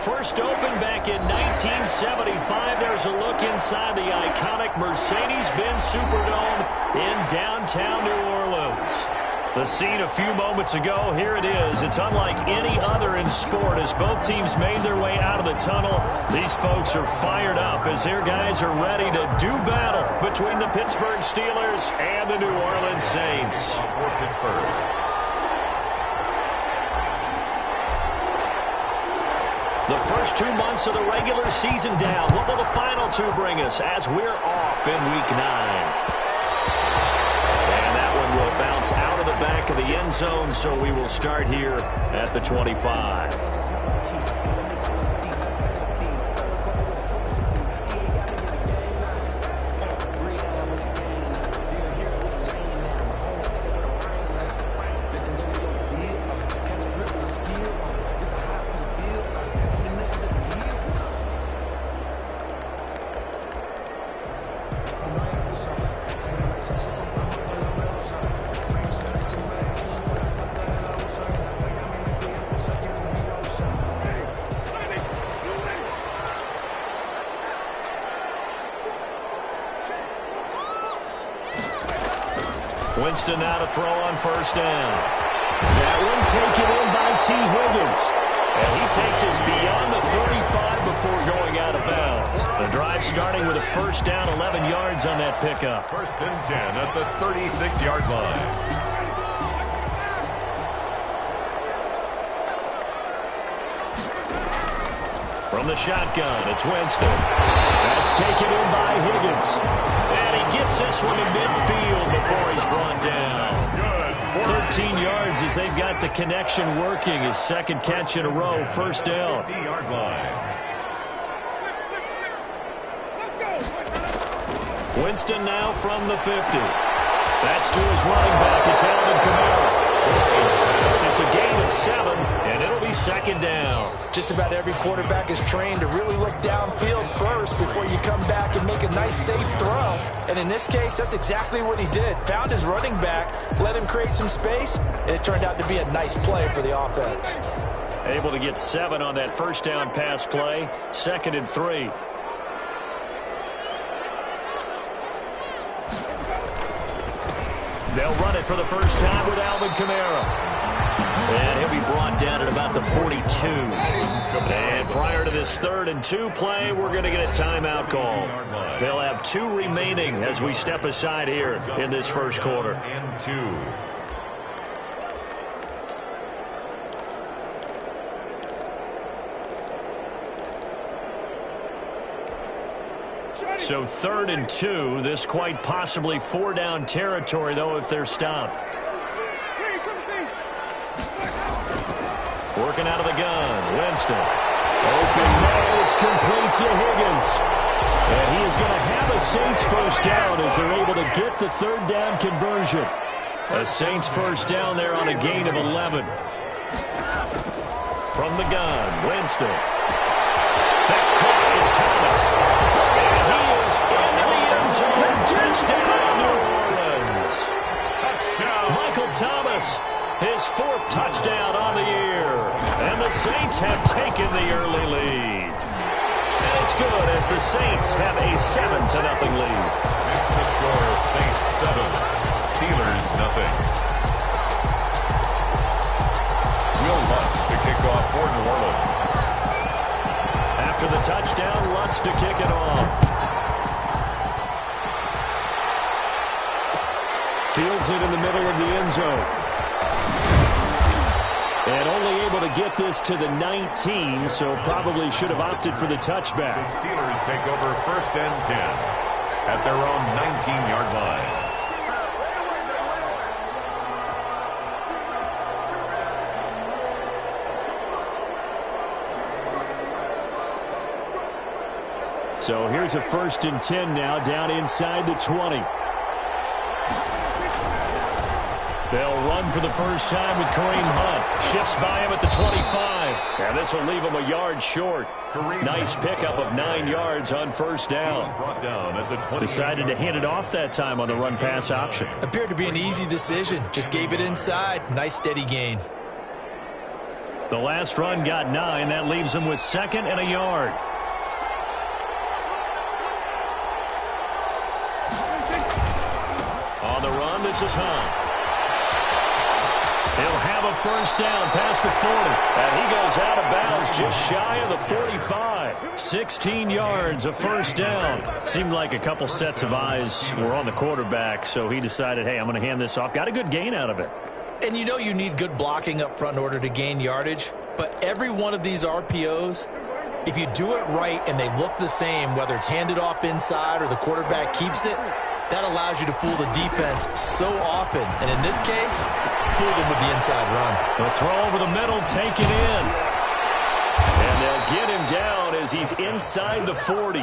First opened back in 1975. There's a look inside the iconic Mercedes-Benz Superdome in downtown New Orleans. The scene a few moments ago, here it is. It's unlike any other in sport as both teams made their way out of the tunnel. These folks are fired up as their guys are ready to do battle between the Pittsburgh Steelers and the New Orleans Saints. For Pittsburgh. The first 2 months of the regular season down. What will the final two bring us as we're off in Week 9? And that one will bounce out of the back of the end zone, so we will start here at the 25. Winston now to throw on first down. That one taken in by T. Higgins. And he takes us beyond the 35 before going out of bounds. The drive starting with a first down, 11 yards on that pickup. First and 10 at the 36-yard line. From the shotgun, it's Winston. That's taken in by Higgins. And he gets this one to midfield before he's brought down. 13 yards as they've got the connection working. His second catch in a row, first down. 50-yard line. Winston now from the 50. That's to his running back. It's Alvin Kamara. It's a gain of 7, and it'll be second down. Just about every quarterback is trained to really look downfield first before you come back and make a nice, safe throw. And in this case, that's exactly what he did. Found his running back, let him create some space, and it turned out to be a nice play for the offense. Able to get 7 on that first down pass play. Second and 3. They'll run it for the first time with Alvin Kamara. And he'll be brought down at about the 42. And prior to this 3rd and 2 play, we're going to get a timeout call. They'll have 2 remaining as we step aside here in this first quarter. And 2. So 3rd and 2, this quite possibly 4-down territory, though, if they're stopped. Working out of the gun, Winston. Open nose, complete to Higgins. And he is going to have a Saints first down as they're able to get the 3rd down conversion. A Saints first down there on a gain of 11. From the gun, Winston. That's caught. It's Thomas. And he is into the end zone. Touchdown, New Orleans. Touchdown. Michael Thomas, his 4th touchdown on the year. And the Saints have taken the early lead. And it's good as the Saints have a 7-0 lead. Makes the score Saints 7, Steelers nothing. Will Lutz to kick off for New Orleans. After the touchdown, Lutz to kick it off. Fields it in the middle of the end zone. And only able to get this to the 19, so probably should have opted for the touchback. The Steelers take over first and 10 at their own 19-yard line. So here's a 1st and 10 now down inside the 20. They'll run for the first time with Kareem Hunt. Shifts by him at the 25. And this will leave him a yard short. Nice pickup of 9 yards on first down. Brought down at the 20. Decided to hand it off that time on the run-pass option. Appeared to be an easy decision. Just gave it inside. Nice steady gain. The last run got 9. That leaves him with 2nd and a yard. On the run, this is Hunt. He'll have a first down past the 40. And he goes out of bounds just shy of the 45. 16 yards, a first down. Seemed like a couple sets of eyes were on the quarterback, so he decided, hey, I'm going to hand this off. Got a good gain out of it. And you know you need good blocking up front in order to gain yardage. But every one of these RPOs, if you do it right and they look the same, whether it's handed off inside or the quarterback keeps it, that allows you to fool the defense so often. And in this case, fooled him with the inside run. The throw over the middle, taken in. And they'll get him down as he's inside the 40.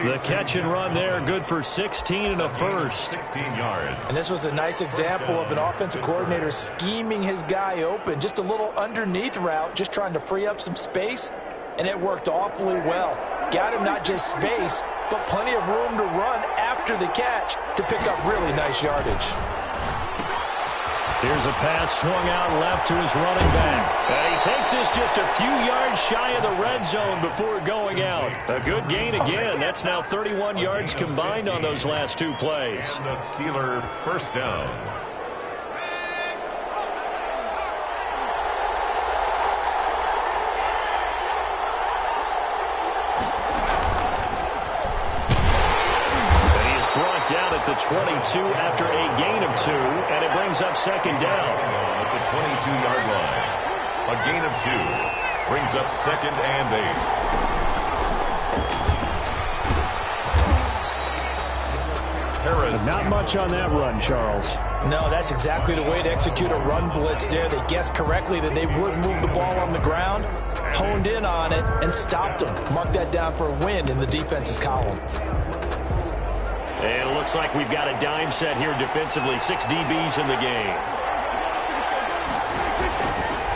The catch and run there, good for 16 and a first. 16 yards. And this was a nice example of an offensive coordinator scheming his guy open. Just a little underneath route, just trying to free up some space. And it worked awfully well. Got him not just space, but plenty of room to run after the catch to pick up really nice yardage. Here's a pass swung out left to his running back. And he takes this just a few yards shy of the red zone before going out. A good gain again. That's now 31 yards combined on those last 2 plays. And the Steeler first down. Down at the 22 after a gain of 2, and it brings up 2nd down. At the 22-yard line. A gain of 2 brings up 2nd and 8. Harris. Not much on that run, Charles. No, that's exactly the way to execute a run blitz there. They guessed correctly that they would move the ball on the ground, honed in on it, and stopped them. Mark that down for a win in the defense's column. And it looks like we've got a dime set here defensively. 6 DBs in the game.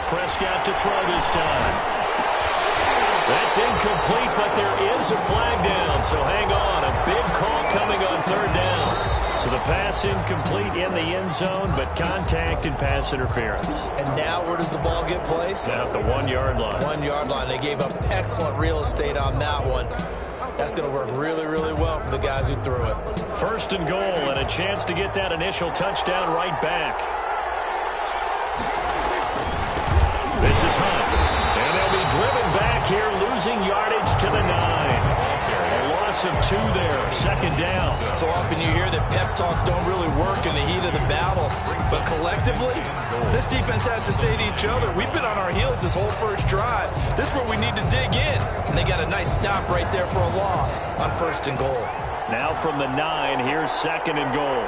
Prescott to throw this time. That's incomplete, but there is a flag down. So hang on. A big call coming on 3rd down. So the pass incomplete in the end zone, but contact and pass interference. And now where does the ball get placed? At the 1-yard line. 1-yard line. They gave up excellent real estate on that one. That's going to work really, really well for the guys who threw it. 1st and goal, and a chance to get that initial touchdown right back. This is Hunt. And they'll be driven back here, losing yardage to the 9. A loss of 2 there, 2nd down. So often you hear that pep talks don't really work in the heat of the battle. But collectively, this defense has to say to each other, we've been on our heels this whole first drive. This is where we need to dig in. And they got a nice stop right there for a loss on 1st and goal. Now from the 9, here's 2nd and goal.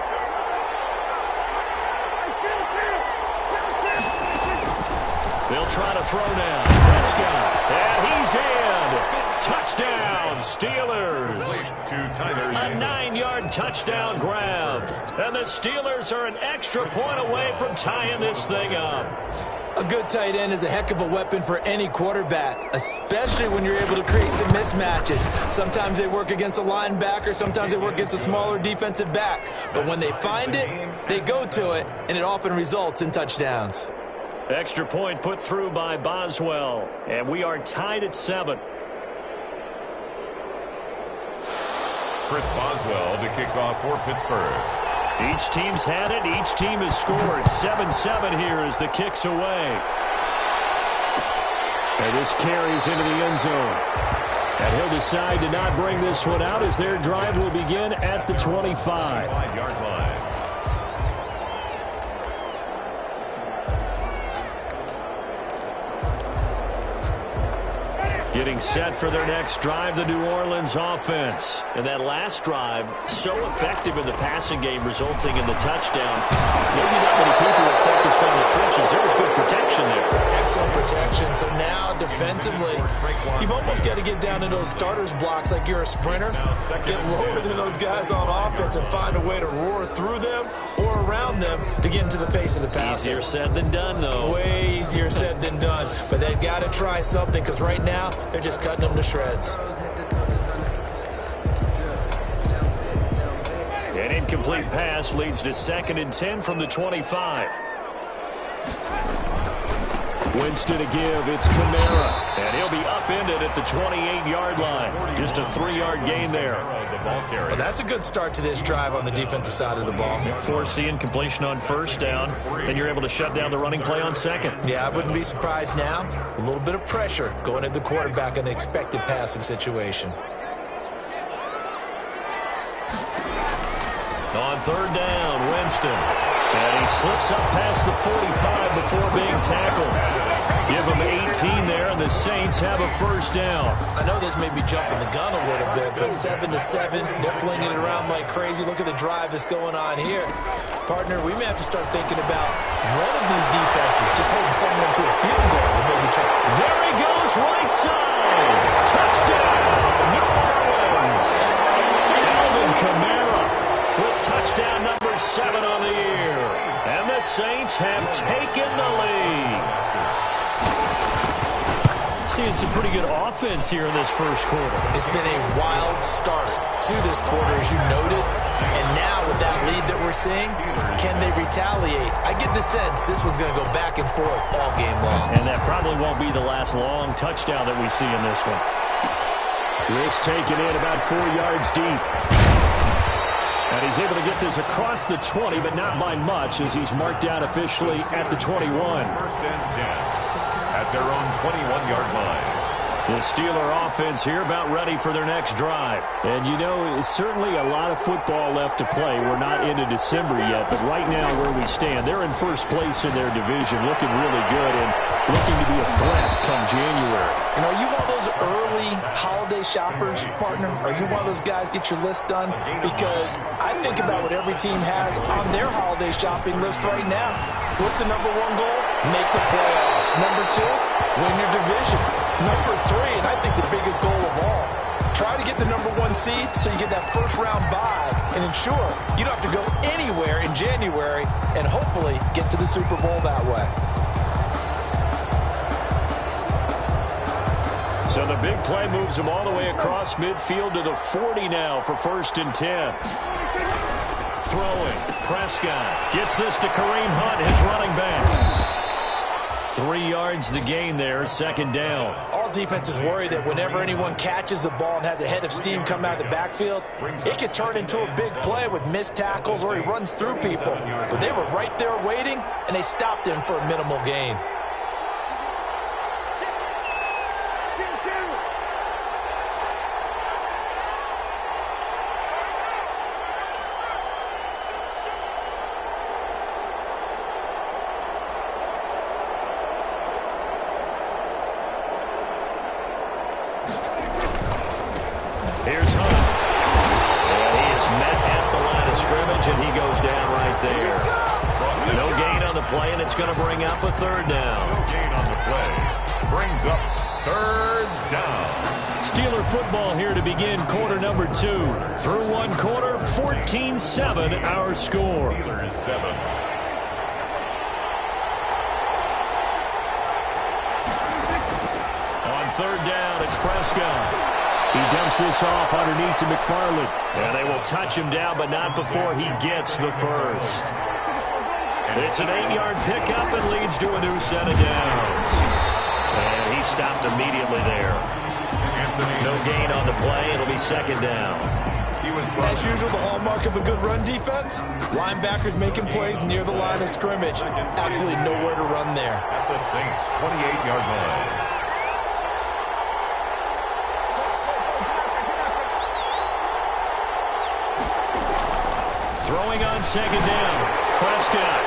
They'll try to throw now. Prescott. And he's in. Touchdown, Steelers. A 9-yard touchdown grab. And the Steelers are an extra point away from tying this thing up. A good tight end is a heck of a weapon for any quarterback, especially when you're able to create some mismatches. Sometimes they work against a linebacker, sometimes they work against a smaller defensive back. But when they find it, they go to it, and it often results in touchdowns. Extra point put through by Boswell, and we are tied at 7. Chris Boswell to kick off for Pittsburgh. Each team's had it. Each team has scored. 7-7 here as the kick's away. And this carries into the end zone. And he'll decide to not bring this one out as their drive will begin at the 25. 5-yard line. Getting set for their next drive, the New Orleans offense. And that last drive, so effective in the passing game, resulting in the touchdown. Maybe not many people are focused on the trenches. There was good protection there. Excellent protection. So now, defensively, you've almost got to get down to those starters blocks like you're a sprinter. Get lower than those guys on offense and find a way to roar through them or around them to get into the face of the passer. Easier said than done, though. Way easier said than done. But they've got to try something because right now, they're just cutting them to shreds. An incomplete pass leads to 2nd and 10 from the 25. Winston to give. It's Kamara. And he'll be upended at the 28-yard line. Just a 3-yard gain there. Well, that's a good start to this drive on the defensive side of the ball. Forcing completion on first down. Then you're able to shut down the running play on second. Yeah, I wouldn't be surprised now. A little bit of pressure going at the quarterback in the expected passing situation. On third down, Winston. And he slips up past the 45 before being tackled. Give him 18 there, and the Saints have a first down. I know this may be jumping the gun a little bit, but 7-7, they're flinging it around like crazy. Look at the drive that's going on here. Partner, we may have to start thinking about one of these defenses just holding someone to a field goal and maybe try. There he goes, right side. Touchdown, New Orleans. Alvin Kamara with touchdown number 7 on the year. And the Saints have taken the lead. Seeing some pretty good offense here in this first quarter. It's been a wild start to this quarter, as you noted. And now with that lead that we're seeing, can they retaliate? I get the sense this one's going to go back and forth all game long. And that probably won't be the last long touchdown that we see in this one. Risk taken in about 4 yards deep. And he's able to get this across the 20, but not by much, as he's marked down officially at the 21. First and 10 at their own 21-yard line. The Steeler offense here about ready for their next drive. And, you know, it's certainly a lot of football left to play. We're not into December yet, but right now where we stand, they're in first place in their division, looking really good and looking to be a threat come January. You know, are you one of those early holiday shoppers, partner? Are you one of those guys get your list done? Because I think about what every team has on their holiday shopping list right now. What's the number 1 goal? Make the playoffs. Number 2, win your division. Number 3, and I think the biggest goal of all, try to get the number 1 seed so you get that first-round bye and ensure you don't have to go anywhere in January and hopefully get to the Super Bowl that way. So the big play moves him all the way across midfield to the 40 now for first and 10. Throwing. Prescott gets this to Kareem Hunt, his running back. 3 yards the gain there, second down. All defenses worry that whenever anyone catches the ball and has a head of steam come out of the backfield, it could turn into a big play with missed tackles or he runs through people. But they were right there waiting, and they stopped him for a minimal gain. Here's Hunt. And he is met at the line of scrimmage, and he goes down right there. No gain on the play, and it's going to bring up a third down. No gain on the play. Brings up third down. Steeler football here to begin quarter number 2. Through 1 quarter, 14-7 our score. Steelers 7. On third down, it's Prescott. He dumps this off underneath to McFarland. And they will touch him down, but not before he gets the first. It's an 8-yard pickup and leads to a new set of downs. And he stopped immediately there. No gain on the play. It'll be second down. As usual, the hallmark of a good run defense, linebackers making plays near the line of scrimmage. Absolutely nowhere to run there. At the Saints' 28-yard line. Throwing on second down. Prescott.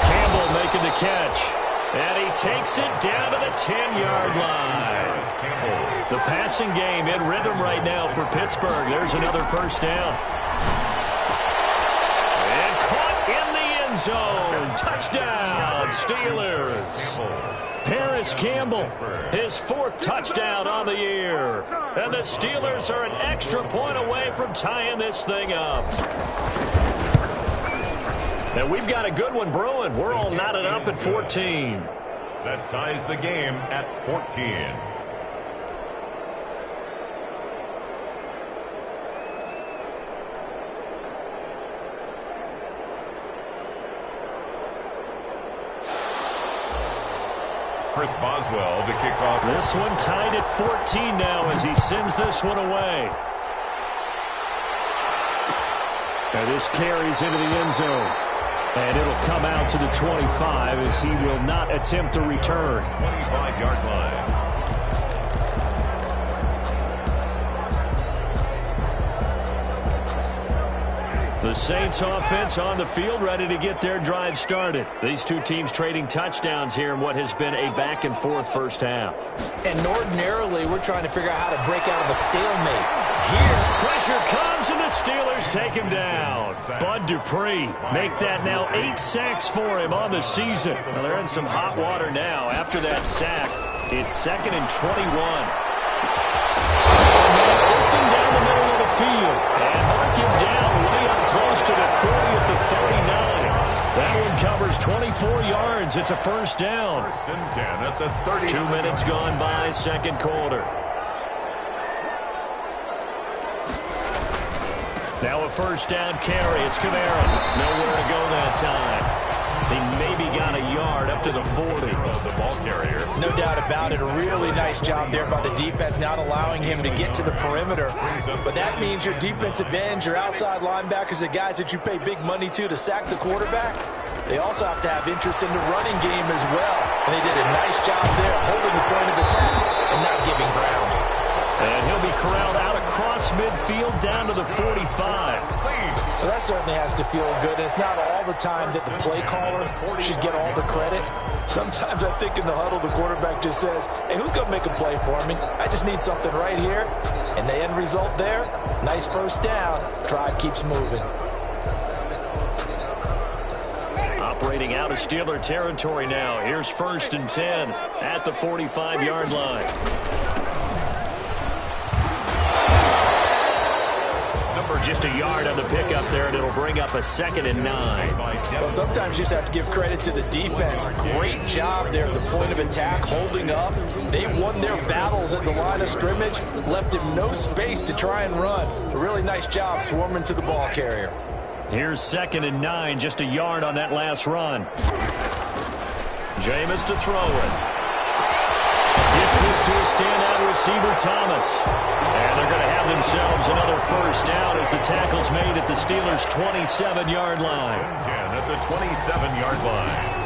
Campbell making the catch. And he takes it down to the 10-yard line. The passing game in rhythm right now for Pittsburgh. There's another first down. And caught in the end zone. Touchdown, Steelers. Paris Campbell, his 4th touchdown on the year. And the Steelers are an extra point away from tying this thing up. And we've got a good one brewing. We're all knotted up at 14. That ties the game at 14. force Boswell to kick off. This one tied at 14 now as he sends this one away. And this carries into the end zone. And it'll come out to the 25 as he will not attempt to return. 25-yard line. The Saints offense on the field, ready to get their drive started. These two teams trading touchdowns here in what has been a back-and-forth first half. And ordinarily, we're trying to figure out how to break out of a stalemate. Here, pressure comes, and the Steelers take him down. Bud Dupree make that now 8 sacks for him on the season. Well, they're in some hot water now. After that sack, it's 2nd and 21. Open down the middle of the field. And mark him down way up close to the 40 at the 39. That one covers 24 yards. It's a first down. 1st and 10 at the 30. 2 minutes gone by, second quarter. Now a first down carry. It's Kamara. Nowhere to go that time. He maybe got a yard up to the 40. The ball carrier. No doubt about it. A really nice job there by the defense, not allowing him to get to the perimeter. But that means your defensive ends, your outside linebackers, the guys that you pay big money to sack the quarterback, they also have to have interest in the running game as well. And they did a nice job there holding the point of attack and not giving ground. And he'll be corralled out across midfield down to the 45. Well, that certainly has to feel good. It's not all the time that the play caller should get all the credit. Sometimes I think in the huddle, the quarterback just says, hey, who's going to make a play for me? I just need something right here. And the end result there, nice first down. Drive keeps moving. Operating out of Steeler territory now. Here's 1st and 10 at the 45-yard line. Just a yard on the pickup there, and it'll bring up a 2nd and 9. Well, sometimes you just have to give credit to the defense. Great job there at the point of attack, holding up. They won their battles at the line of scrimmage, left him no space to try and run. A really nice job swarming to the ball carrier. Here's 2nd and 9, just a yard on that last run. Jameis to throw it. Gets this to a standout receiver, Thomas. And they're going to have themselves another first down as the tackle's made at the Steelers' 27-yard line. 10 at the 27-yard line.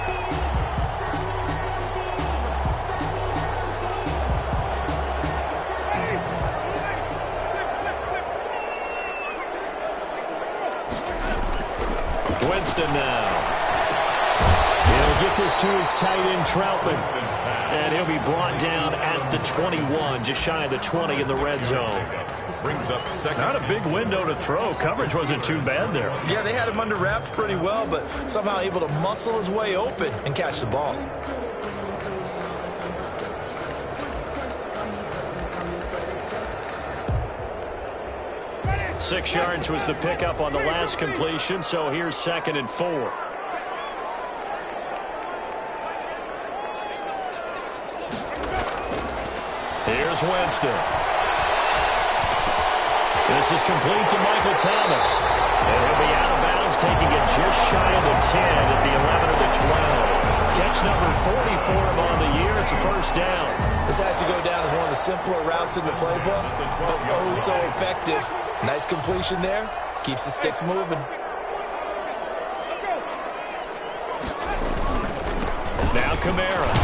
Winston now. He'll get this to his tight end, Troutman. And he'll be brought down at the 21, just shy of the 20 in the red zone. Brings up 2nd. Not a big window to throw. Coverage wasn't too bad there. Yeah, they had him under wraps pretty well, but somehow able to muscle his way open and catch the ball. Six yards was the pickup on the last completion, so here's 2nd and 4. Here's Winston. This is complete to Michael Thomas. And he'll be out of bounds, taking it just shy of the 10 at the 11 or the 12. Catch number 40 for him on the year. It's a first down. This has to go down as one of the simpler routes in the playbook, but oh so effective. Nice completion there. Keeps the sticks moving. Now Kamara.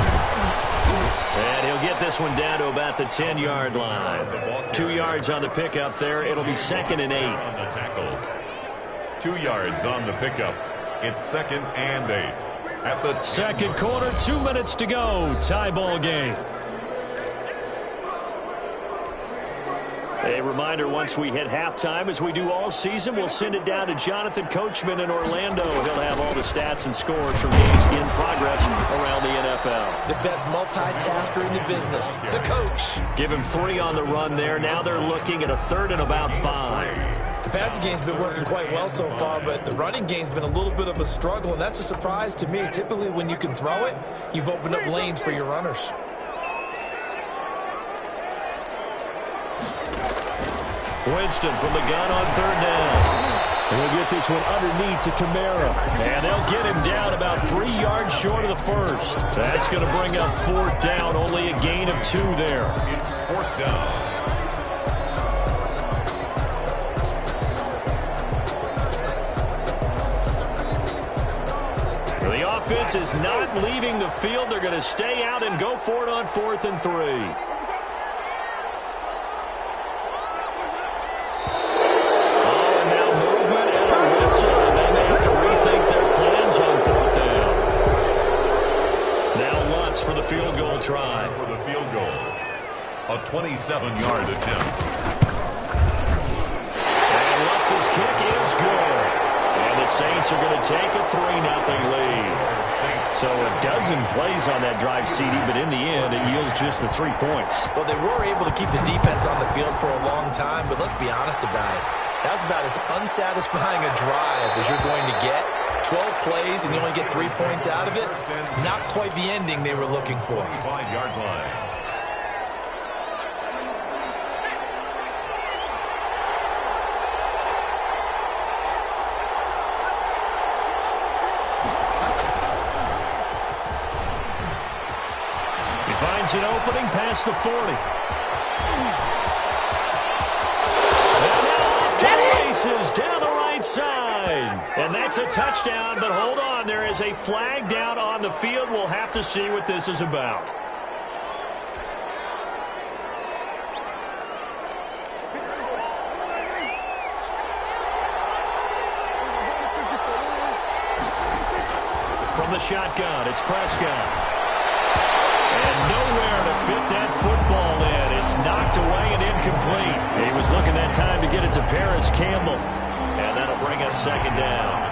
And he'll get this one down to about the 10-yard line. 2 yards on the pickup there. It'll be 2nd and 8. On the tackle. 2 yards on the pickup. It's 2nd and 8. At the second quarter, 2 minutes to go. Tie ball game. A reminder, once we hit halftime, as we do all season, we'll send it down to Jonathan Coachman in Orlando. He'll have all the stats and scores from games in progress around the NFL. The best multitasker in the business, the coach. Give him 3 on the run there. Now they're looking at a 3rd and about 5. The passing game's been working quite well so far, but the running game's been a little bit of a struggle, and that's a surprise to me. Typically, when you can throw it, you've opened up lanes for your runners. Winston from the gun on 3rd down. He'll get this one underneath to Kamara. And they'll get him down about 3 yards short of the first. That's going to bring up 4th down. Only a gain of 2 there. It's 4th down. The offense is not leaving the field. They're going to stay out and go for it on 4th and 3. Field goal try. For the field goal. A 27-yard attempt. And Lutz's kick is good. And the Saints are going to take a 3-0 lead. So a dozen plays on that drive, CD, but in the end, it yields just the 3 points. Well, they were able to keep the defense on the field for a long time, but let's be honest about it. That's about as unsatisfying a drive as you're going to get. 12 plays and you only get 3 points out of it. Not quite the ending they were looking for. 5-yard line. He finds an opening past the 40. And now off to the races down the right side. And that's a touchdown, but hold on. There is a flag down on the field. We'll have to see what this is about. From the shotgun, it's Prescott. And nowhere to fit that football in. It's knocked away and incomplete. He was looking that time to get it to Paris Campbell. And that'll bring up 2nd down.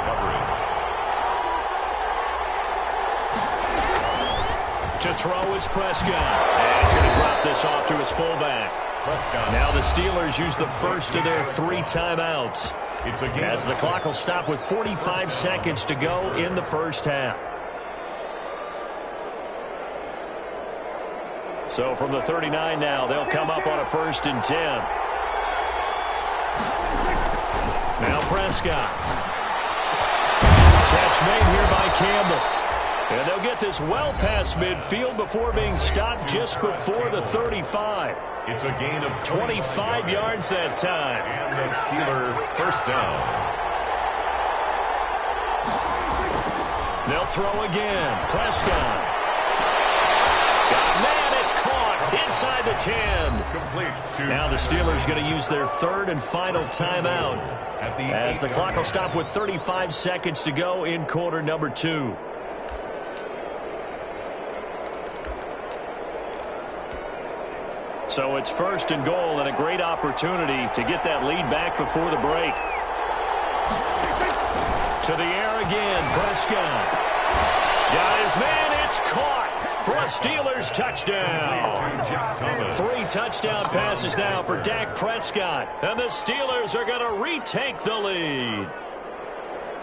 To throw is Prescott. And he's going to drop this off to his fullback. Prescott. Now the Steelers use the first of their 3 timeouts. As the clock will stop with 45 seconds to go in the first half. So from the 39 now, they'll come up on a 1st and 10. Now Prescott. Catch made here by Campbell. And they'll get this well past midfield before being stopped just before the 35. It's a gain of 25 yards that time. And the Steeler 1st down. They'll throw again. Prescott. Man, it's caught inside the 10. Complete. Now the Steelers going to use their 3rd and final timeout. As the clock will stop with 35 seconds to go in quarter number 2. So it's 1st and goal and a great opportunity to get that lead back before the break. To the air again, Prescott. Got his man, it's caught for a Steelers touchdown. 3 touchdown passes now for Dak Prescott. And the Steelers are going to retake the lead.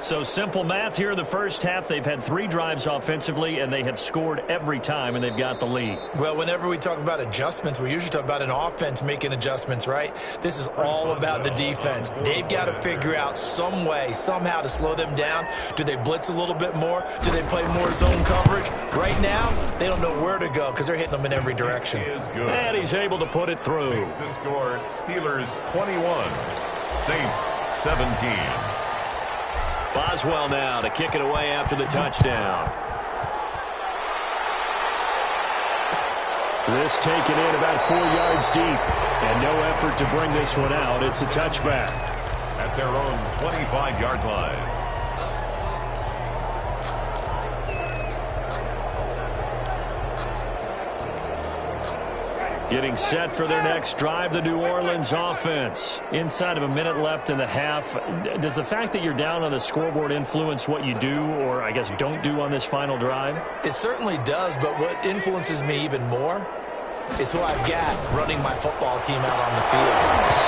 So simple math here in the first half. They've had 3 drives offensively, and they have scored every time, and they've got the lead. Well, whenever we talk about adjustments, we usually talk about an offense making adjustments, right? This is all about the defense. They've got to figure out some way, somehow to slow them down. Do they blitz a little bit more? Do they play more zone coverage? Right now, they don't know where to go because they're hitting them in every direction. And he's able to put it through. Makes the score Steelers 21, Saints 17. Boswell now to kick it away after the touchdown. This taken in about 4 yards deep. And no effort to bring this one out. It's a touchback. At their own 25-yard line. Getting set for their next drive, the New Orleans offense. Inside of a minute left in the half. Does the fact that you're down on the scoreboard influence what you do, or I guess don't do on this final drive? It certainly does, but what influences me even more is who I've got running my football team out on the field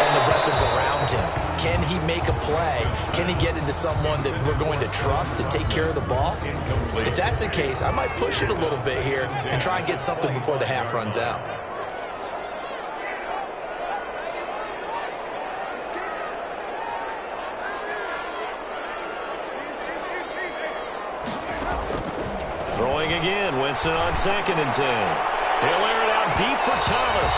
and the weapons around him. Can he make a play? Can he get into someone that we're going to trust to take care of the ball? If that's the case, I might push it a little bit here and try and get something before the half runs out. again. Winston on 2nd and 10. He'll air it out deep for Thomas.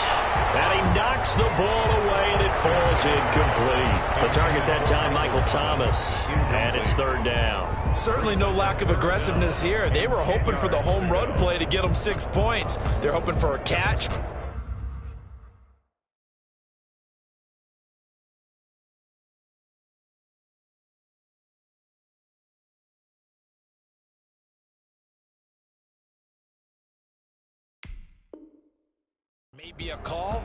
And he knocks the ball away, and it falls incomplete. The target that time, Michael Thomas. And it's 3rd down. Certainly no lack of aggressiveness here. They were hoping for the home run play to get them 6 points. They're hoping for a catch. Maybe a call,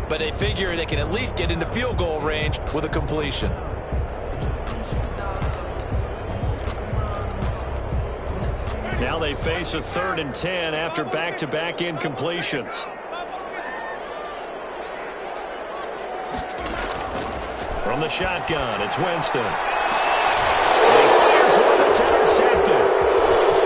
but they figure they can at least get into field goal range with a completion. Now they face a 3rd and 10 after back-to-back incompletions. From the shotgun, it's Winston. He fires one that's intercepted.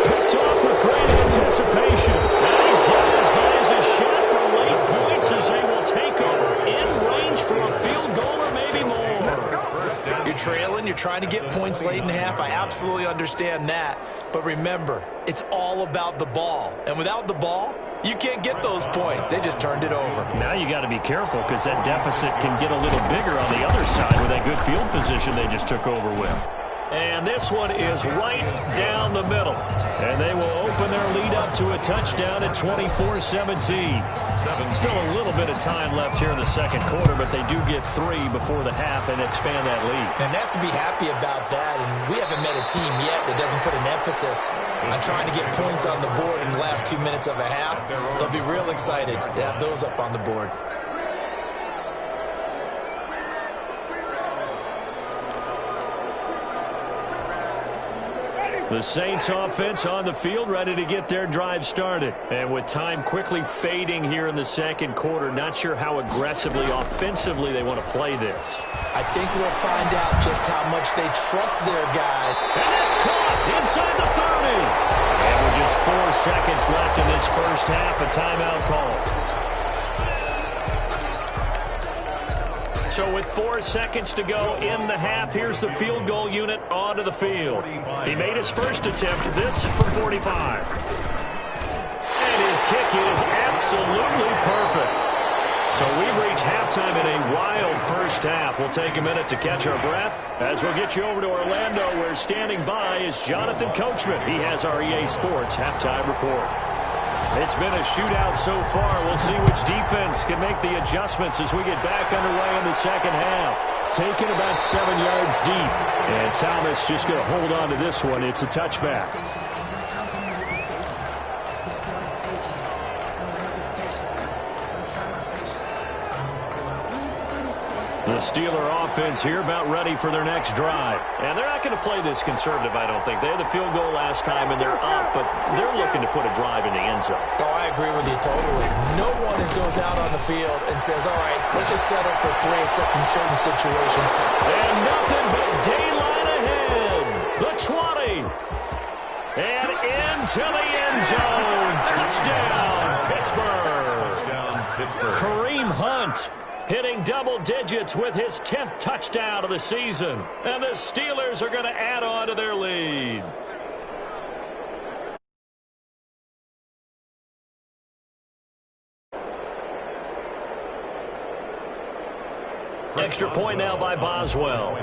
Picked off with great anticipation. Now he's giving his guys a shot for late points as they will take over in range for a field goal or maybe more. You're trailing, you're trying to get points late in the half. I absolutely understand that. But remember, it's all about the ball. And without the ball, you can't get those points. They just turned it over. Now you got to be careful because that deficit can get a little bigger on the other side with that good field position they just took over with. And this one is right down the middle. And they will open their lead up to a touchdown at 24-17. Still a little bit of time left here in the 2nd quarter, but they do get 3 before the half and expand that lead. And they have to be happy about that. And we haven't met a team yet that doesn't put an emphasis on trying to get points on the board in the last 2 minutes of a half. They'll be real excited to have those up on the board. The Saints offense on the field, ready to get their drive started. And with time quickly fading here in the 2nd quarter, not sure how aggressively, offensively they want to play this. I think we'll find out just how much they trust their guys. And that's caught inside the 30. And with just 4 seconds left in this first half, a timeout call. So with 4 seconds to go in the half, here's the field goal unit onto the field. He made his first attempt, this from 45. And his kick is absolutely perfect. So we've reached halftime in a wild first half. We'll take a minute to catch our breath as we'll get you over to Orlando, where standing by is Jonathan Coachman. He has our EA Sports halftime report. It's been a shootout so far. We'll see which defense can make the adjustments as we get back underway in the 2nd half. Taken about 7 yards deep. And Thomas just going to hold on to this one. It's a touchback. The Steeler offense here about ready for their next drive. And they're not going to play this conservative, I don't think. They had the field goal last time, and they're up, but they're looking to put a drive in the end zone. Oh, I agree with you totally. No one goes out on the field and says, all right, let's just settle for 3, except in certain situations. And nothing but daylight ahead. The 20. And into the end zone. Touchdown, Pittsburgh. Touchdown, Pittsburgh. Kareem Hunt hitting double digits with his 10th touchdown of the season. And the Steelers are going to add on to their lead. Extra point now by Boswell.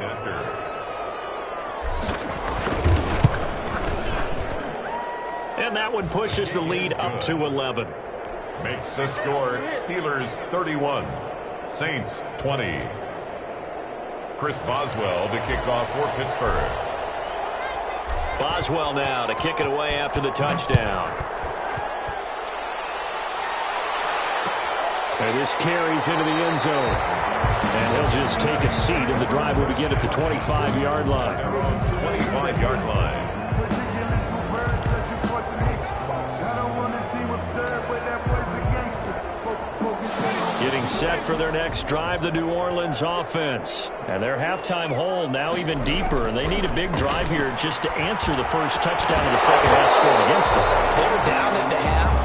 And that one pushes the lead up to 11. Makes the score Steelers 31. Saints 20. Chris Boswell to kick off for Pittsburgh. Boswell now to kick it away after the touchdown. And this carries into the end zone. And he'll just take a seat, and the drive will begin at the 25-yard line. 25-yard line. Getting set for their next drive, the New Orleans offense. And their halftime hole now even deeper, and they need a big drive here just to answer the first touchdown of the second half scored against them. They were down at the half.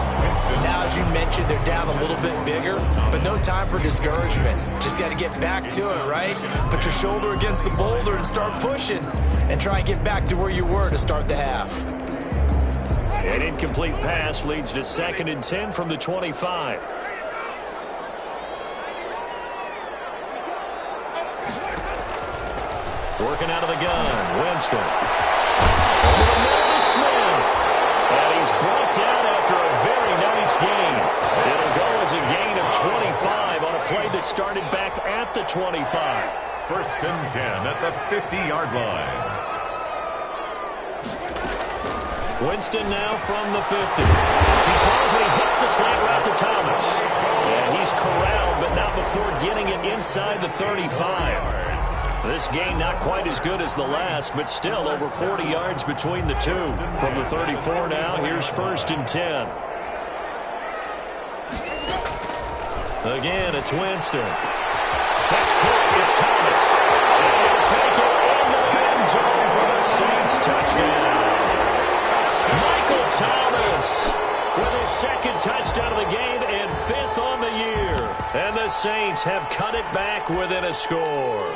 Now, as you mentioned, they're down a little bit bigger, but no time for discouragement. Just got to get back to it, right? Put your shoulder against the boulder and start pushing and try and get back to where you were to start the half. An incomplete pass leads to 2nd and 10 from the 25. Working out of the gun, Winston. Over the middle to Smith. And he's brought down after a very nice gain. It'll go as a gain of 25 on a play that started back at the 25. 1st and 10 at the 50-yard line. Winston now from the 50. He throws and he hits the slant route to Thomas. And he's corralled, but not before getting it inside the 35. This gain not quite as good as the last, but still over 40 yards between the two. From the 34 now, here's 1st and 10. Again, it's Winston. That's caught. It's Thomas. And he'll take it into the end zone for the Saints touchdown. Michael Thomas with his 2nd touchdown of the game and 5th on the year. And the Saints have cut it back within a score.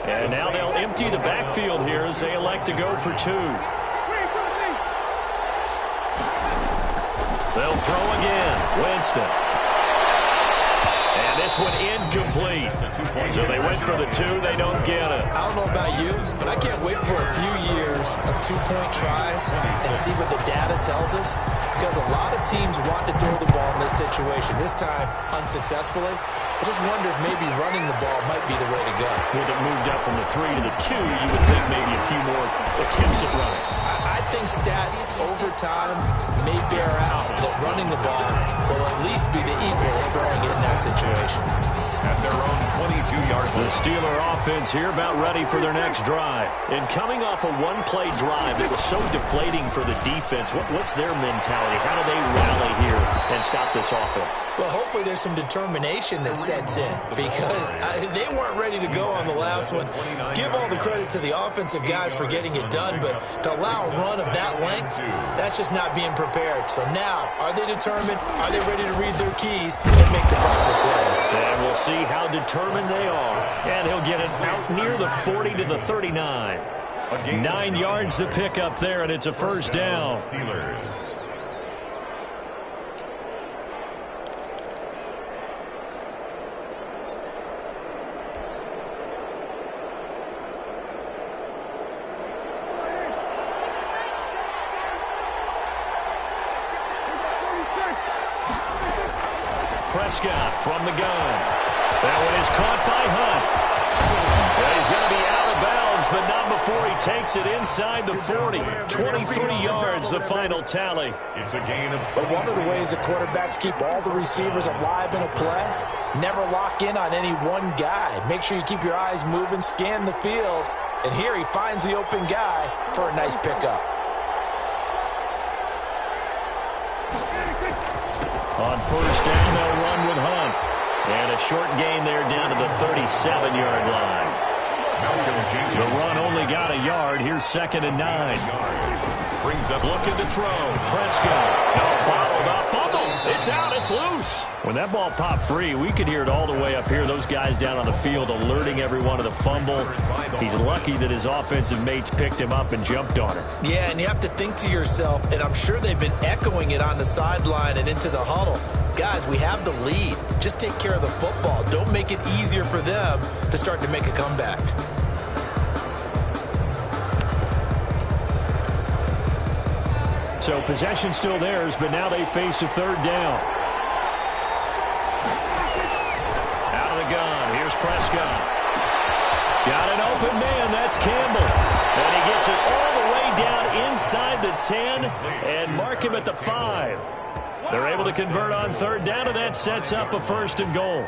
And now they'll empty the backfield here as they elect to go for 2. They'll throw again. Winston. And this one incomplete. So they went for the 2. They don't get it. I don't know about you, but I can't wait for a few years of 2-point tries and see what the data tells us. Because a lot of teams want to throw the ball in this situation. This time, unsuccessfully. I just wonder if maybe running the ball might be the way to go. With it moved up from the 3 to the 2, you would think maybe a few more attempts at running. I think stats over time may bear out that running the ball will at least be the equal of throwing it in that situation. At their own 22-yard line. The Steeler offense here about ready for their next drive. And coming off a one-play drive that was so deflating for the defense, what's their mentality? How do they rally here and stop this offense? Well, hopefully there's some determination that sets in because they weren't ready to go on the last one. Give all the credit to the offensive guys for getting it done, but to allow a run of that length, that's just not being prepared. So now, are they determined? Are they ready to read their keys and make the proper plays? And we'll see how determined they are. And he'll get it out near the 40 to the 39. 9 yards to pick up there, and it's a 1st down. Steelers. Prescott from the gun. That one is caught by Hunt. And he's going to be out of bounds, but not before he takes it inside the 40. 23 yards, the final tally. It's a gain of 20. But one of the ways that quarterbacks keep all the receivers alive in a play, never lock in on any one guy. Make sure you keep your eyes moving, scan the field. And here he finds the open guy for a nice pickup. On 1st down, they'll run with Hunt. And a short gain there down to the 37-yard line. The run only got a yard. Here's 2nd and 9. Brings up looking to throw. Prescott. No, bottled up. Fumble. It's out. It's loose. When that ball popped free, we could hear it all the way up here. Those guys down on the field alerting everyone to the fumble. He's lucky that his offensive mates picked him up and jumped on him. Yeah, and you have to think to yourself, and I'm sure they've been echoing it on the sideline and into the huddle. Guys, we have the lead. Just take care of the football. Don't make it easier for them to start to make a comeback. So possession still theirs, but now they face a 3rd down. Out of the gun. Here's Prescott. Got an open man. That's Campbell. And he gets it all the way down inside the 10 and mark him at the 5. They're able to convert on 3rd down, and that sets up a 1st and goal.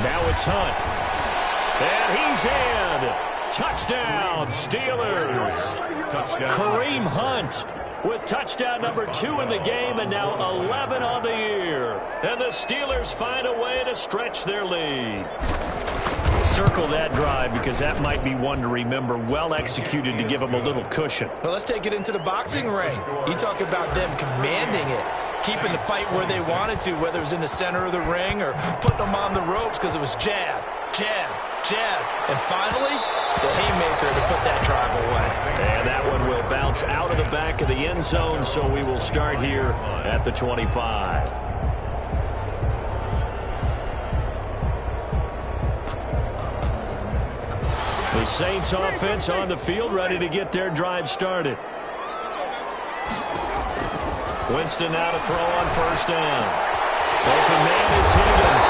Now it's Hunt. And he's in. Touchdown, Steelers. Touchdown. Kareem Hunt with touchdown number 2 in the game and now 11 on the year. And the Steelers find a way to stretch their lead. Circle that drive because that might be one to remember. Well executed to give them a little cushion. Well, let's take it into the boxing ring. You talk about them commanding it, keeping the fight where they wanted to, whether it was in the center of the ring or putting them on the ropes because it was jab, jab, jab. And finally, the haymaker to put that drive away. And that one will bounce out of the back of the end zone, so we will start here at the 25. The Saints offense on the field, ready to get their drive started. Winston now to throw on first down. Open man is Higgins.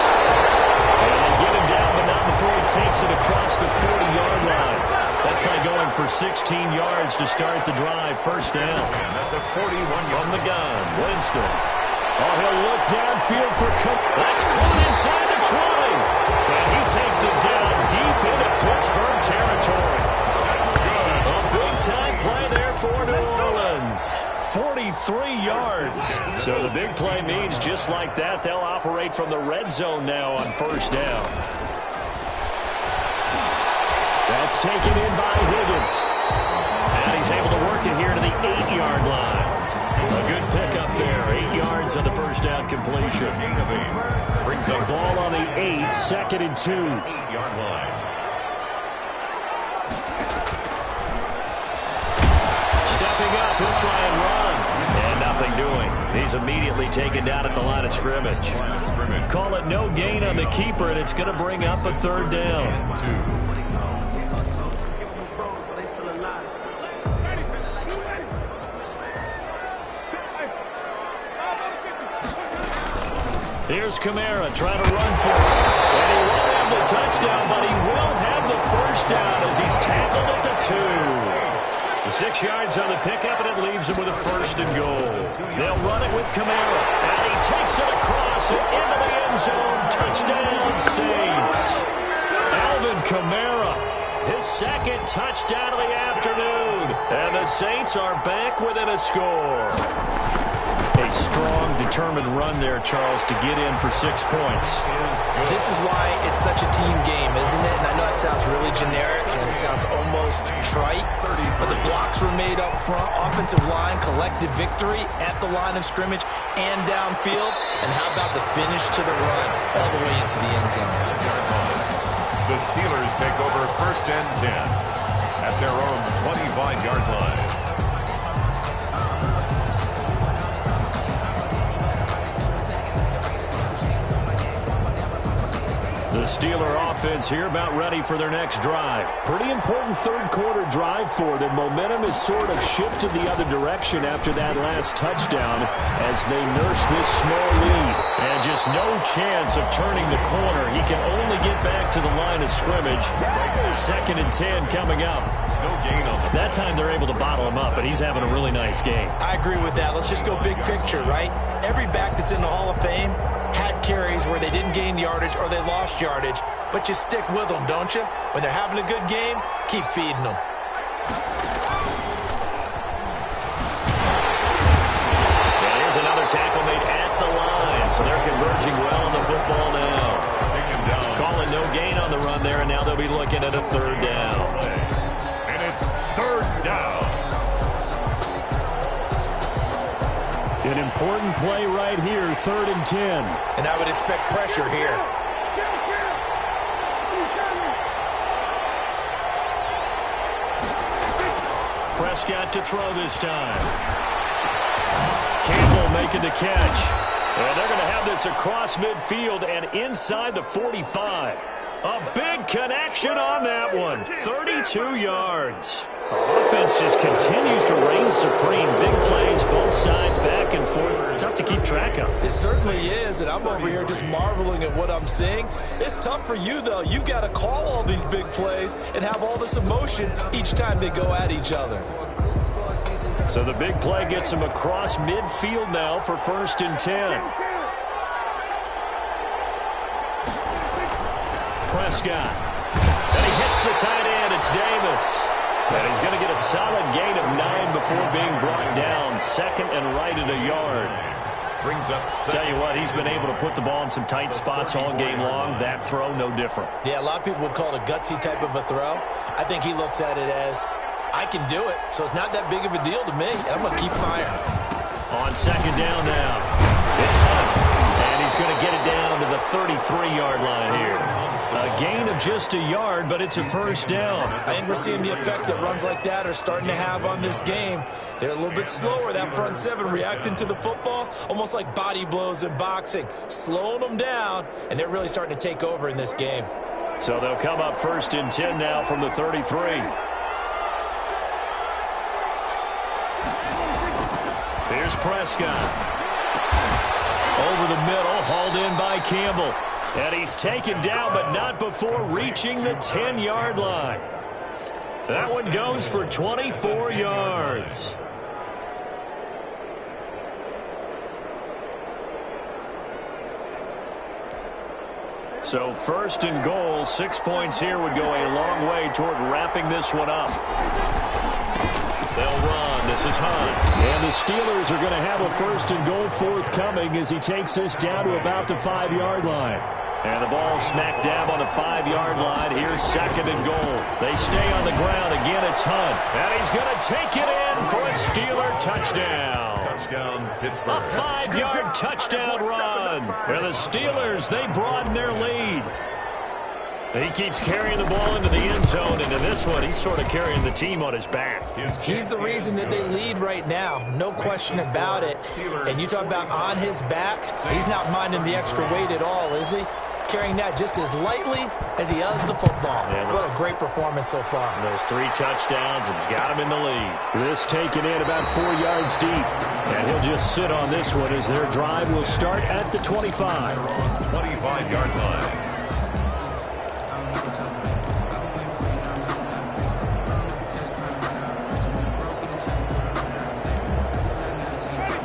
And they get him down, but not before he takes it across the 40-yard line. That play going for 16 yards to start the drive. First down. And at the 41 from the gun, Winston. Oh, he'll look downfield for Cook. That's caught inside the 20. And he takes it down deep into Pittsburgh territory. A big-time play there for New Orleans. 43 yards. So the big play means just like that, they'll operate from the red zone now on first down. That's taken in by Higgins. And he's able to work it here to the 8-yard line. A good pickup there. 8 yards on the first down completion. brings the up ball on the 8, 2nd and 2. 8-yard line. Stepping up, he'll try and run. And nothing doing. He's immediately taken down at the line of scrimmage. Call it no gain on the keeper, and it's going to bring up a 3rd down. Here's Kamara trying to run for it. And he won't have the touchdown, but he will have the first down as he's tackled at the 2. The 6 yards on the pickup, and it leaves him with a 1st and goal. They'll run it with Kamara. And he takes it across and into the end zone. Touchdown, Saints. Alvin Kamara, his 2nd touchdown of the afternoon. And the Saints are back within a score. A strong, determined run there, Charles, to get in for 6 points. This is why it's such a team game, isn't it? And I know that sounds really generic and it sounds almost trite, but the blocks were made up front, offensive line, collective victory at the line of scrimmage and downfield. And how about the finish to the run all the way into the end zone? The Steelers take over 1st and 10 at their own 25-yard line. The Steeler offense here about ready for their next drive. Pretty important 3rd quarter drive for them. Momentum has sort of shifted the other direction after that last touchdown as they nurse this small lead. And just no chance of turning the corner. He can only get back to the line of scrimmage. 2nd and 10 coming up. No gain on the That time they're able to bottle him up, but he's having a really nice game. I agree with that. Let's just go big picture, right? Every back that's in the Hall of Fame had carries where they didn't gain yardage or they lost yardage, but you stick with them, don't you? When they're having a good game, keep feeding them. And here's another tackle made at the line, so they're converging well on the football now. Take him down. Calling no gain on the run there, and now they'll be looking at a 3rd down. And it's 3rd down. An important play right here, 3rd and 10. And I would expect pressure here. Prescott to throw this time. Campbell making the catch. And they're going to have this across midfield and inside the 45. A big connection on that one. 32 yards. Offense just continues to reign supreme. Big plays, both sides, back and forth. Tough to keep track of. It certainly is, and I'm over here just marveling at what I'm seeing. It's tough for you, though. You've got to call all these big plays and have all this emotion each time they go at each other. So the big play gets him across midfield now for 1st and 10. Prescott. And he hits the tight end. It's Davis. And he's going to get a solid gain of 9 before being brought down. Second and right at a yard. Brings up Tell you what, he's been able to put the ball in some tight spots all game long. That throw, no different. Yeah, a lot of people would call it a gutsy type of a throw. I think he looks at it as, I can do it, so it's not that big of a deal to me, and I'm going to keep firing. On second down now, it's Hunt, and he's going to get it down to the 33-yard line here. A gain of just a yard, but it's a first down. I think we're seeing the effect that runs like that are starting to have on this game. They're a little bit slower, that front seven, reacting to the football, almost like body blows in boxing, slowing them down, and they're really starting to take over in this game. So they'll come up first and 10 now from the 33. Here's Prescott. Over the middle, hauled in by Campbell. And he's taken down, but not before reaching the 10-yard line. That one goes for 24 yards. So first and goal, 6 points here would go a long way toward wrapping this one up. They'll run. This is Hunt. And the Steelers are going to have a first and goal forthcoming as he takes this down to about the 5-yard line. And the ball smack dab on the 5-yard line. Here's second and goal. They stay on the ground. Again, it's Hunt. And he's going to take it in for a Steeler touchdown. touchdown, Pittsburgh. A 5-yard touchdown run. Where the Steelers, they broaden their lead. He keeps carrying the ball into the end zone, and in this one, he's sort of carrying the team on his back. He's the reason that they lead right now, no question about it. And you talk about on his back, he's not minding the extra weight at all, is he? Carrying that just as lightly as he does the football. Yeah, what a great performance so far. Those 3 touchdowns, and he's got him in the lead. This taken in about 4 yards deep. And he'll just sit on this one as their drive will start at the 25. 25-yard line.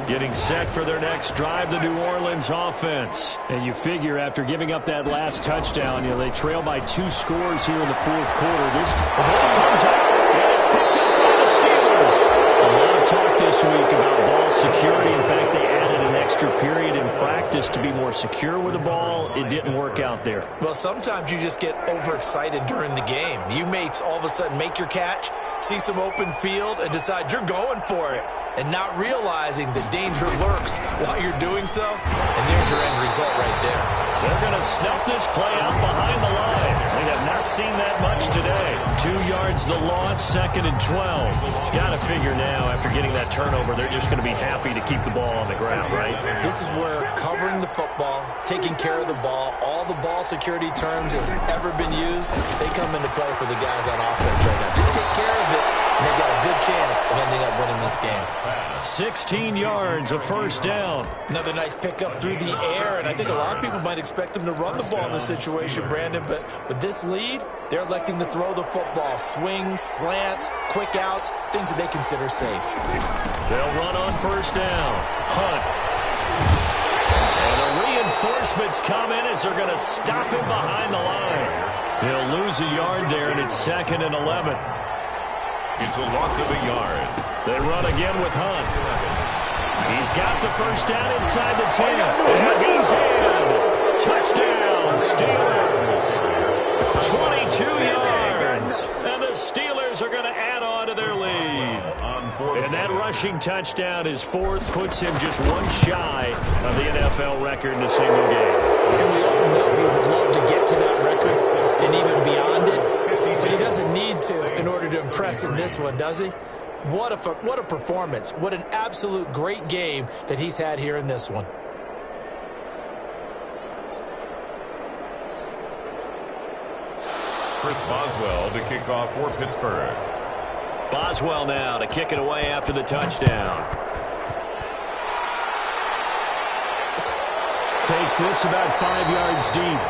Getting set for their next drive, the New Orleans offense. And you figure after giving up that last touchdown, they trail by 2 scores here in the fourth quarter. The ball comes up, and it's picked up by the Steelers. A lot of talk this week about ball security. In fact, they added an extra period in practice to be more secure with the ball. It didn't work out there. Well, sometimes you just get overexcited during the game. You may all of a sudden make your catch, see some open field, and decide you're going for it, and not realizing the danger lurks while you're doing so, and there's your end result right there. They're going to snuff this play out behind the line. We have not seen that much today. 2 yards the loss, second and 12. Got to figure now, after getting that turnover, they're just going to be happy to keep the ball on the ground, right? This is where covering the football, taking care of the ball, all the ball security terms that have ever been used, they come into play for the guys on offense right now. Just take care of it, and they've got a good chance of ending up winning this game. 16 yards, a first down. Another nice pickup through the air, and I think a lot of people might expect them to run the ball in this situation, Brandon, but with this lead, they're electing to throw the football. Swings, slants, quick outs, things that they consider safe. They'll run on first down. Hunt. And the reinforcements come in as they're going to stop him behind the line. He'll lose a yard there, and it's second and 11. It's a loss of a yard. They run again with Hunt. He's got the first down inside the 10. And he's in. Touchdown, Steelers. 22 yards. And the Steelers are going to add on to their lead. And that rushing touchdown is fourth, puts him just one shy of the NFL record in a single game. And we all know he would love to get to that record and even beyond it. But he doesn't need to in order to impress in this one, does he? What a performance. What an absolute great game that he's had here in this one. Chris Boswell to kick off for Pittsburgh. Boswell now to kick it away after the touchdown. Takes this about 5 yards deep.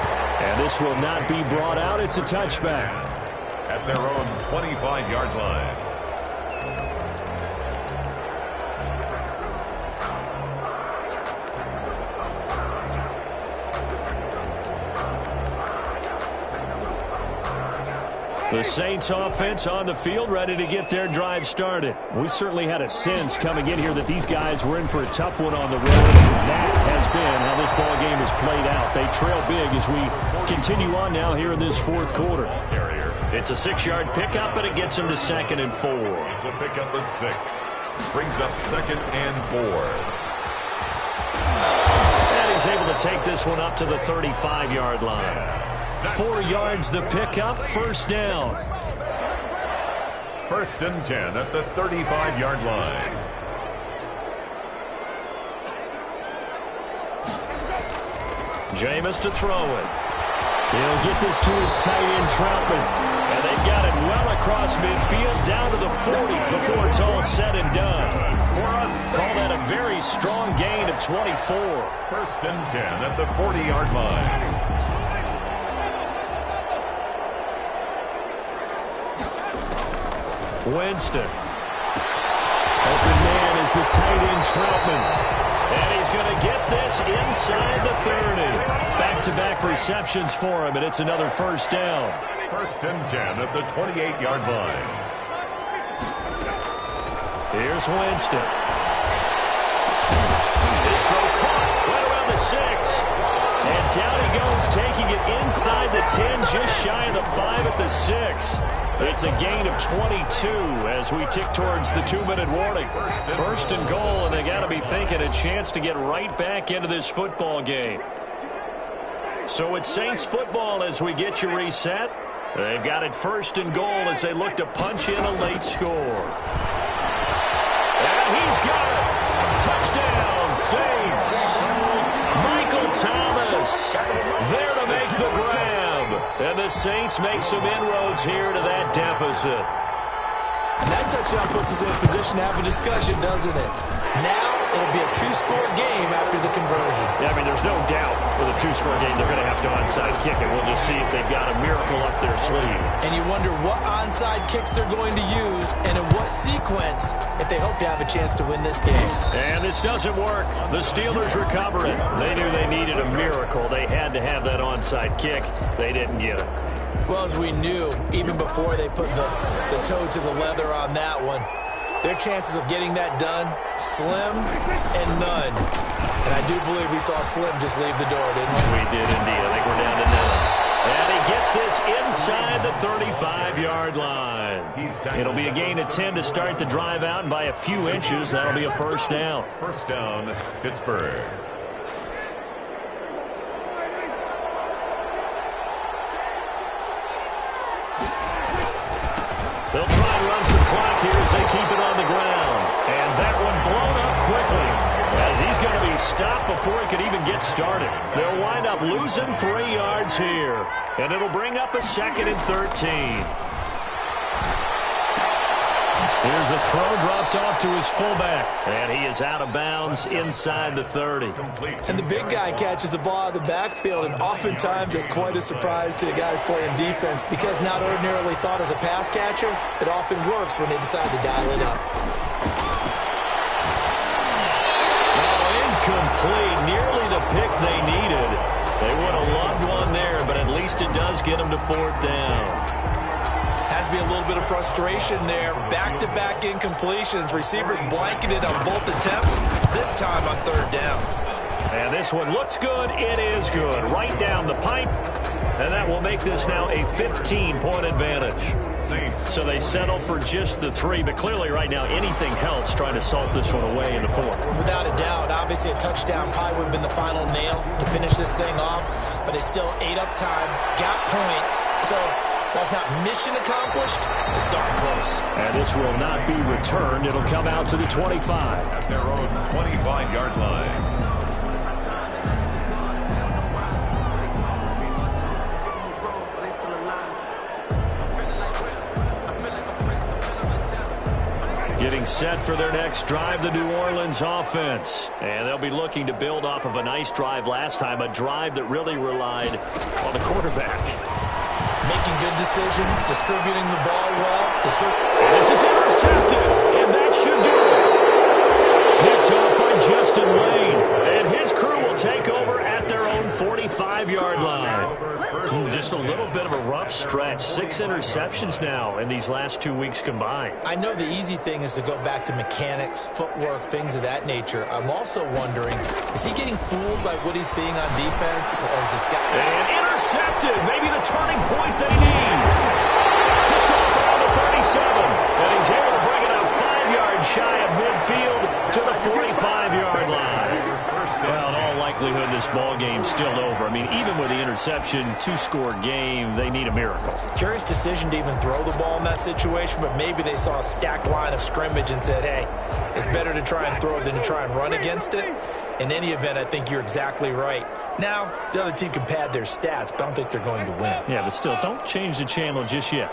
And this will not be brought out. It's a touchback. At their own 25-yard line. The Saints offense on the field, ready to get their drive started. We certainly had a sense coming in here that these guys were in for a tough one on the road, and that has been how this ball game has played out. They trail big as we continue on now here in this fourth quarter. It's a 6-yard pickup, and it gets him to 2nd and 4. It's a pickup of 6. Brings up 2nd and 4. And he's able to take this one up to the 35-yard line. 4 yards the pickup, first down. 1st and 10 at the 35-yard line. Jameis to throw it. He'll get this to his tight end, Troutman. And they've got it well across midfield, down to the 40 before it's all said and done. Call that a very strong gain of 24. 1st and 10 at the 40-yard line. Winston. Open man is the tight end, Troutman. And he's going to get this inside the 30. Back-to-back receptions for him, and it's another first down. 1st and 10 at the 28-yard line. Here's Winston. His throw caught right around the 6. And down he goes, taking it inside the 10, just shy of the 5 at the 6. It's a gain of 22 as we tick towards the 2-minute warning. 1st and goal, and they got to be thinking a chance to get right back into this football game. So it's Saints football as we get you reset. They've got it 1st and goal as they look to punch in a late score. And he's got it. Touchdown, Saints. Michael Thomas there to make the grab. And the Saints make some inroads here to that deficit. And that touchdown puts us in a position to have a discussion, doesn't it? Now it'll be a 2-score game after the conversion. Yeah, I mean, there's no doubt with a 2-score game they're going to have to onside kick it. We'll just see if they've got a miracle up their sleeve. And you wonder what onside kicks they're going to use and in what sequence if they hope to have a chance to win this game. And this doesn't work. The Steelers recover it. They knew they needed a miracle. They had to have that onside kick. They didn't get it. Well, as we knew, even before they put the toe to the leather on that one, their chances of getting that done, slim and none. And I do believe we saw Slim just leave the door, didn't we? We did indeed. I think we're down to none. And he gets this inside the 35-yard line. It'll be a gain of 10 to start the drive out, and by a few inches, that'll be a first down. First down, Pittsburgh. They'll try and run some clock here as they keep it on the ground. And that one blown up quickly as he's going to be stopped before he could even get started. They'll wind up losing 3 yards here. And it'll bring up a 2nd and 13. Here's a throw dropped off to his fullback. And he is out of bounds inside the 30. And the big guy catches the ball out of the backfield, and oftentimes it's quite a surprise to the guys playing defense because not ordinarily thought as a pass catcher, it often works when they decide to dial it up. Oh, incomplete. Nearly the pick they needed. They would have loved one there, but at least it does get them to 4th down. Has to be a little bit of frustration there. Back-to-back incompletions. Receivers blanketed on both attempts, this time on 3rd down. And this one looks good. It is good. Right down the pipe. And that will make this now a 15-point advantage. Saints. So they settle for just the 3, but clearly right now anything helps trying to salt this one away in the 4th. Without a doubt, obviously a touchdown probably would have been the final nail to finish this thing off, but they still ate up time, got points. So while it's not mission accomplished, it's darn close. And this will not be returned. It'll come out to the 25. At their own 25-yard line. Getting set for their next drive, the New Orleans offense. And they'll be looking to build off of a nice drive last time, a drive that really relied on the quarterback. Making good decisions, distributing the ball well. This is intercepted, and that should do it. Picked off by Justin Lane, and his crew will take over at their own 45-yard line. Just a little bit of a run tough stretch. 6 interceptions now in these last 2 weeks combined. I know the easy thing is to go back to mechanics, footwork, things of that nature. I'm also wondering, is he getting fooled by what he's seeing on defense as a scout? And intercepted. Maybe the turning point they need. Picked off around the 37. And he's able to bring it out 5 yards shy of midfield to the 45-yard line. Well, in all likelihood, this ball game's still over. I mean, even with the interception, 2-score game, they need a miracle. Curious decision to even throw the ball in that situation, but maybe they saw a stacked line of scrimmage and said, hey, it's better to try and throw than to try and run against it. In any event, I think you're exactly right. Now, the other team can pad their stats, but I don't think they're going to win. Yeah, but still, don't change the channel just yet.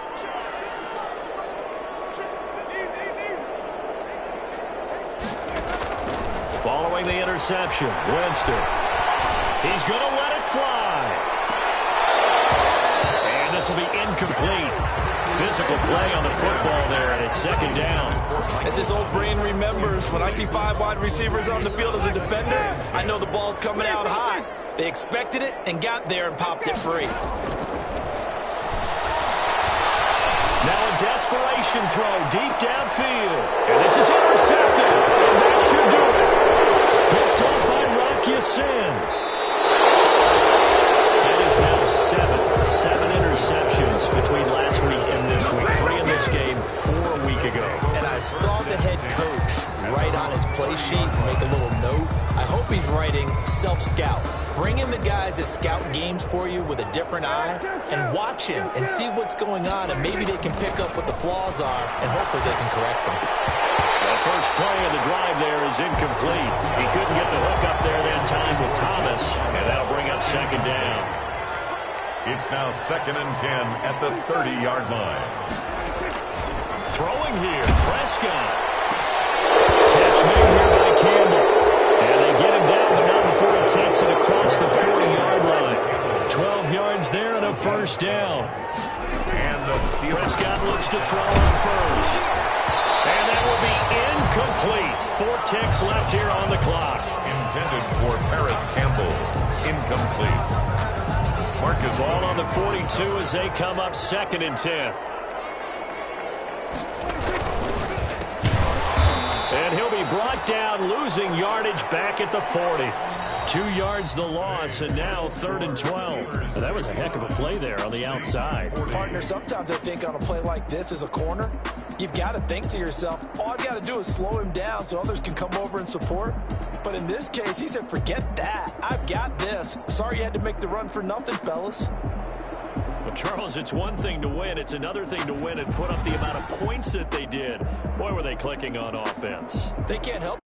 Following the interception, Winston. He's going to let it fly. And this will be incomplete. Physical play on the football there, and it's second down. As this old brain remembers, when I see 5 wide receivers on the field as a defender, I know the ball's coming out high. They expected it and got there and popped it free. Now a desperation throw deep downfield. And this is intercepted. And that should do it. Picked up by Rocky Sin. That is now 7 interceptions between last week and this week. 3 in this game, 4 a week ago. And I saw the head coach write on his play sheet and make a little note. I hope he's writing self-scout. Bring in the guys that scout games for you with a different eye and watch him and see what's going on, and maybe they can pick up what the flaws are, and hopefully they can correct them. The first play of the drive there is incomplete. He couldn't get the hook up there that time with Thomas, and that'll bring up second down. It's now 2nd and 10 at the 30-yard line. Throwing here, Prescott. Catch made here by Campbell. And they get him down, but not before he takes it across the 40-yard line. 12 yards there and a first down. And the steal. Prescott looks to throw on first. And that will be incomplete. 4 ticks left here on the clock. Intended for Paris Campbell. Incomplete. Marcus ball on the 42 as they come up 2nd and 10. And he'll be brought down, losing yardage back at the 40. 2 yards the loss, and now 3rd and 12. That was a heck of a play there on the outside. Partner, sometimes I think on a play like this as a corner, you've got to think to yourself, all I've got to do is slow him down so others can come over and support. But in this case, he said, forget that. I've got this. Sorry you had to make the run for nothing, fellas. Well, Charles, it's one thing to win. It's another thing to win and put up the amount of points that they did. Boy, were they clicking on offense. They can't help